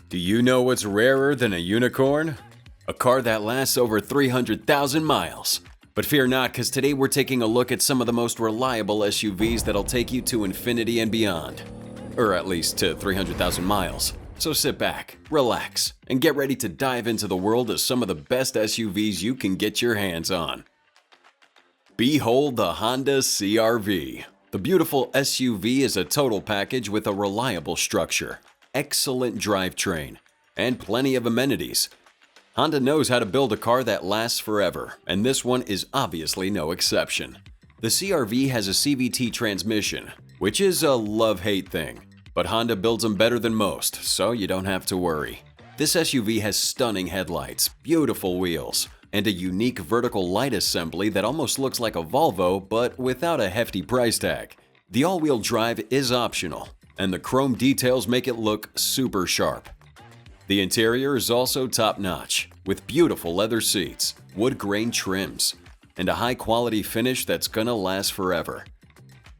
Do you know what's rarer than a unicorn? A car that lasts over 300,000 miles. But fear not, because today we're taking a look at some of the most reliable SUVs that'll take you to infinity and beyond. Or at least to 300,000 miles. So sit back, relax, and get ready to dive into the world of some of the best SUVs you can get your hands on. Behold the Honda CR-V. The beautiful SUV is a total package with a reliable structure, excellent drivetrain, and plenty of amenities. Honda knows how to build a car that lasts forever, and this one is obviously no exception. The CR-V has a CVT transmission, which is a love-hate thing, but Honda builds them better than most, so you don't have to worry. This SUV has stunning headlights, beautiful wheels, and a unique vertical light assembly that almost looks like a Volvo but without a hefty price tag. The all-wheel drive is optional, and the chrome details make it look super sharp. The interior is also top-notch, with beautiful leather seats, wood grain trims, and a high-quality finish that's gonna last forever.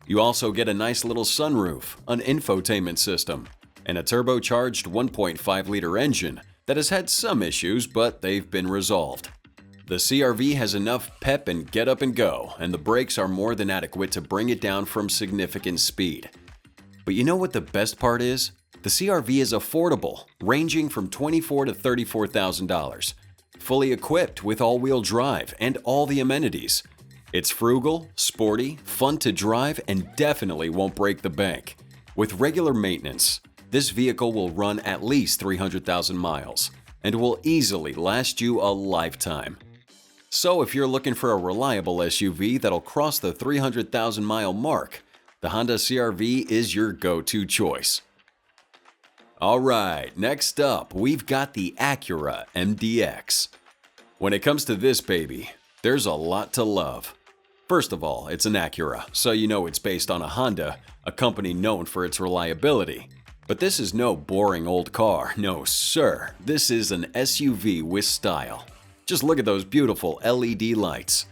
You also get a nice little sunroof, an infotainment system, and a turbocharged 1.5-liter engine that has had some issues, but they've been resolved. The CR-V has enough pep and get up and go, and the brakes are more than adequate to bring it down from significant speed. But you know what the best part is? The CR-V is affordable, ranging from $24,000 to $34,000. Fully equipped with all-wheel drive and all the amenities. It's frugal, sporty, fun to drive, and definitely won't break the bank. With regular maintenance, this vehicle will run at least 300,000 miles and will easily last you a lifetime. So if you're looking for a reliable SUV that'll cross the 300,000 mile mark, the Honda CR-V is your go-to choice. Alright, next up, we've got the ACURA MDX. When it comes to this baby, there's a lot to love. First of all, it's an ACURA, so you know it's based on a Honda, a company known for its reliability. But this is no boring old car, no sir, this is an SUV with style. Just look at those beautiful LED lights.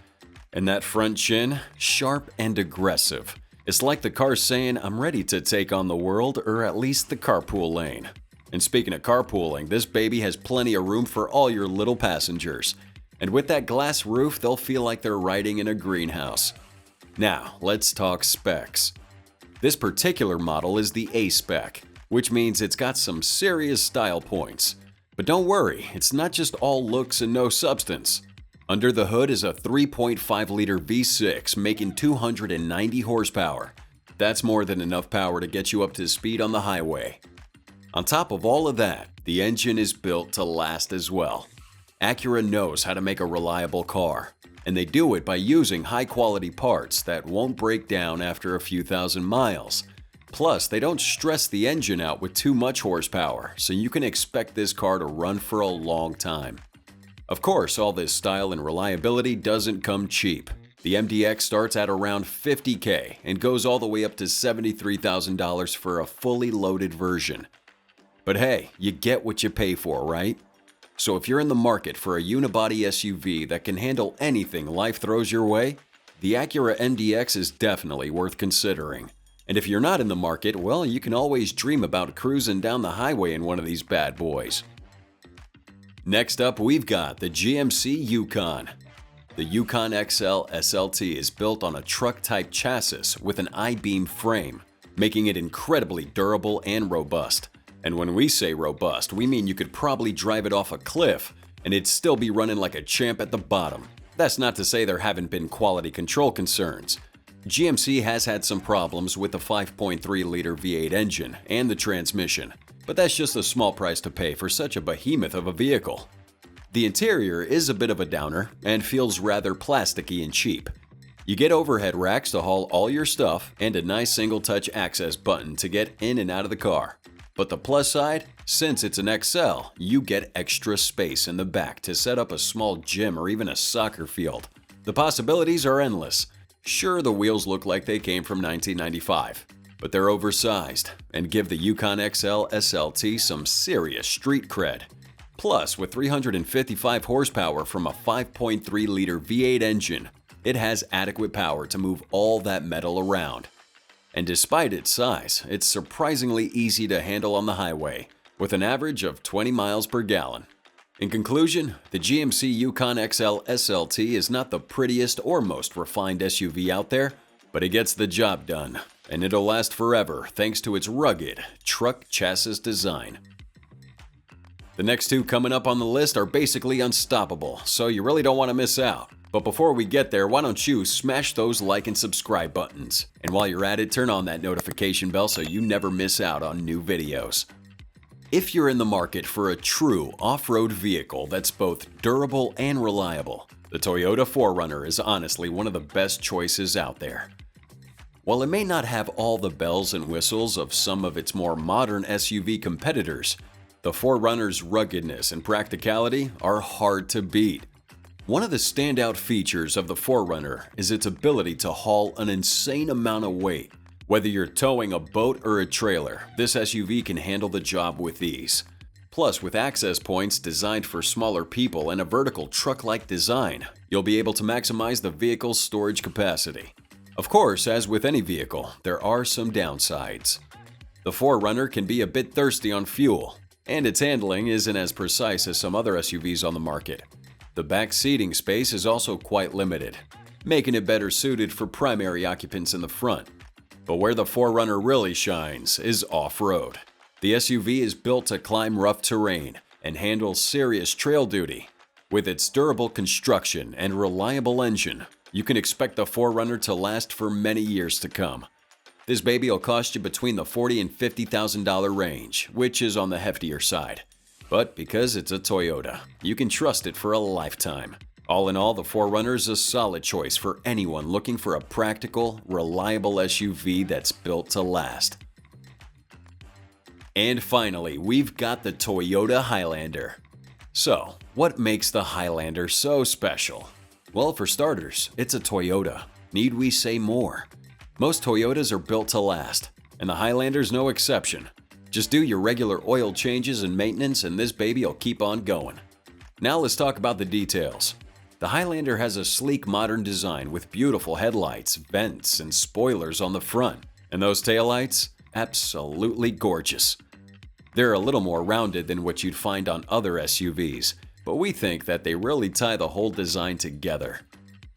And that front chin, sharp and aggressive. It's like the car's saying, I'm ready to take on the world, or at least the carpool lane. And speaking of carpooling, this baby has plenty of room for all your little passengers. And with that glass roof, they'll feel like they're riding in a greenhouse. Now, let's talk specs. This particular model is the A-spec, which means it's got some serious style points. But don't worry, it's not just all looks and no substance. Under the hood is a 3.5-liter V6 making 290 horsepower. That's more than enough power to get you up to speed on the highway. On top of all of that, the engine is built to last as well. Acura knows how to make a reliable car, and they do it by using high-quality parts that won't break down after a few thousand miles. Plus, they don't stress the engine out with too much horsepower, so you can expect this car to run for a long time. Of course, all this style and reliability doesn't come cheap. The MDX starts at around $50,000 and goes all the way up to $73,000 for a fully loaded version. But hey, you get what you pay for, right? So if you're in the market for a unibody SUV that can handle anything life throws your way, the Acura MDX is definitely worth considering. And if you're not in the market, well, you can always dream about cruising down the highway in one of these bad boys. Next up, we've got the GMC YUKON. The YUKON XL SLT is built on a truck-type chassis with an I-beam frame, making it incredibly durable and robust. And when we say robust, we mean you could probably drive it off a cliff and it'd still be running like a champ at the bottom. That's not to say there haven't been quality control concerns. GMC has had some problems with the 5.3-liter V8 engine and the transmission, but that's just a small price to pay for such a behemoth of a vehicle. The interior is a bit of a downer and feels rather plasticky and cheap. You get overhead racks to haul all your stuff and a nice single-touch access button to get in and out of the car. But the plus side, since it's an XL, you get extra space in the back to set up a small gym or even a soccer field. The possibilities are endless. Sure, the wheels look like they came from 1995, but they're oversized and give the YUKON XL SLT some serious street cred. Plus, with 355 horsepower from a 5.3-liter V8 engine, it has adequate power to move all that metal around. And despite its size, it's surprisingly easy to handle on the highway, with an average of 20 miles per gallon. In conclusion, the GMC Yukon XL SLT is not the prettiest or most refined SUV out there, but it gets the job done, and it'll last forever thanks to its rugged truck chassis design. The next two coming up on the list are basically unstoppable, so you really don't want to miss out. But before we get there, why don't you smash those like and subscribe buttons? And while you're at it, turn on that notification bell so you never miss out on new videos. If you're in the market for a true off-road vehicle that's both durable and reliable, the Toyota 4Runner is honestly one of the best choices out there. While it may not have all the bells and whistles of some of its more modern SUV competitors, the 4Runner's ruggedness and practicality are hard to beat. One of the standout features of the 4Runner is its ability to haul an insane amount of weight. Whether you're towing a boat or a trailer, this SUV can handle the job with ease. Plus, with access points designed for smaller people and a vertical truck-like design, you'll be able to maximize the vehicle's storage capacity. Of course, as with any vehicle, there are some downsides. The 4Runner can be a bit thirsty on fuel, and its handling isn't as precise as some other SUVs on the market. The back seating space is also quite limited, making it better suited for primary occupants in the front. But where the 4Runner really shines is off-road. The SUV is built to climb rough terrain and handle serious trail duty. With its durable construction and reliable engine, you can expect the 4Runner to last for many years to come. This baby will cost you between the $40,000 and $50,000 range, which is on the heftier side. But because it's a Toyota, you can trust it for a lifetime. All in all, the 4Runner is a solid choice for anyone looking for a practical, reliable SUV that's built to last. And finally, we've got the Toyota Highlander. So, what makes the Highlander so special? Well, for starters, it's a Toyota. Need we say more? Most Toyotas are built to last, and the Highlander's no exception. Just do your regular oil changes and maintenance and this baby will keep on going. Now let's talk about the details. The Highlander has a sleek modern design with beautiful headlights, vents, and spoilers on the front. And those taillights? Absolutely gorgeous. They're a little more rounded than what you'd find on other SUVs, but we think that they really tie the whole design together.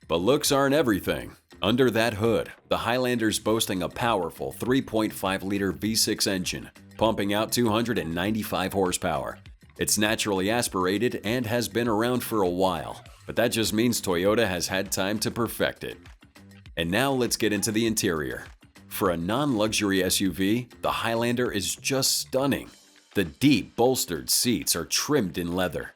But looks aren't everything. Under that hood, the Highlander's boasting a powerful 3.5-liter V6 engine, pumping out 295 horsepower. It's naturally aspirated and has been around for a while, but that just means Toyota has had time to perfect it. And now let's get into the interior. For a non-luxury SUV, the Highlander is just stunning. The deep, bolstered seats are trimmed in leather.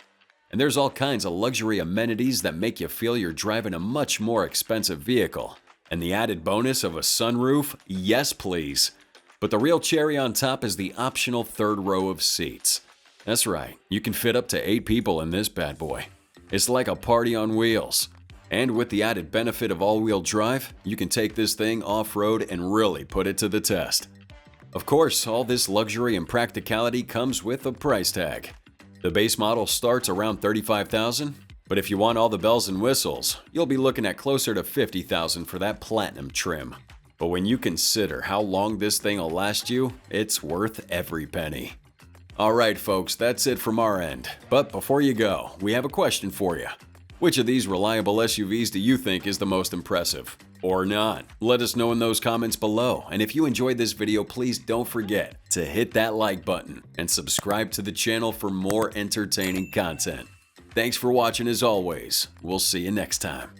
And there's all kinds of luxury amenities that make you feel you're driving a much more expensive vehicle. And the added bonus of a sunroof? Yes, please. But the real cherry on top is the optional third row of seats. That's right, you can fit up to 8 people in this bad boy. It's like a party on wheels. And with the added benefit of all-wheel drive, you can take this thing off-road and really put it to the test. Of course, all this luxury and practicality comes with a price tag. The base model starts around $35,000, but if you want all the bells and whistles, you'll be looking at closer to $50,000 for that platinum trim. But when you consider how long this thing will last you, it's worth every penny. Alright folks, that's it from our end. But before you go, we have a question for you. Which of these reliable SUVs do you think is the most impressive? Or not? Let us know in those comments below. And if you enjoyed this video, please don't forget to hit that like button and subscribe to the channel for more entertaining content. Thanks for watching as always. We'll see you next time.